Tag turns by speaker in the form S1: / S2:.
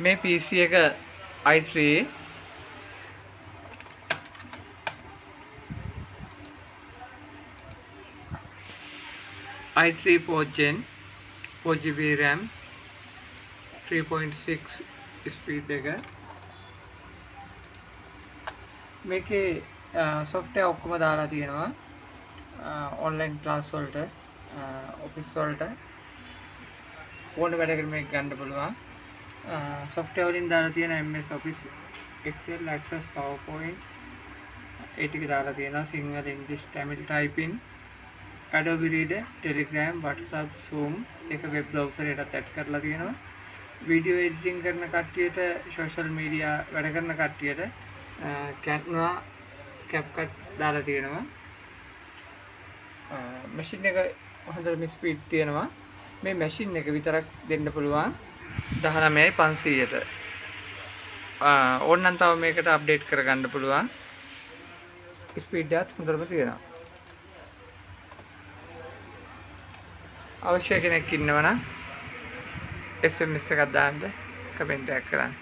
S1: මේ PC එක i3 4th gen 4GB RAM 3.6 speed එක මේකේ software ඔක්කොම දාලා තියෙනවා online class වලට office වලට ඕන වැඩකට මේක ගන්න පුළුවන් software වලින් දාලා තියෙන MS Office Excel Access PowerPoint ඒ ටික දාලා තියෙනවා Sinhala English Tamil typing Adobe Reader Telegram WhatsApp Zoom එක web browser එකකට ඇඩ් කරලා තියෙනවා video editing කරන කට්ටියට social media වැඩ කරන කට්ටියට Canva CapCut දාලා තියෙනවා machine එක හොඳට ස්පීඩ් තියෙනවා මේ machine එක විතරක් දෙන්න පුළුවන් 19500ට ඕනනම් තව මේකට අප්ඩේට් කරගන්න පුළුවන් ස්පීඩ් එකත් හොඳටම තියෙනවා අවශ්‍ය කෙනෙක් ඉන්නවනම් SMS එකක් දාන්න කමෙන්ට් එකක් කරන්න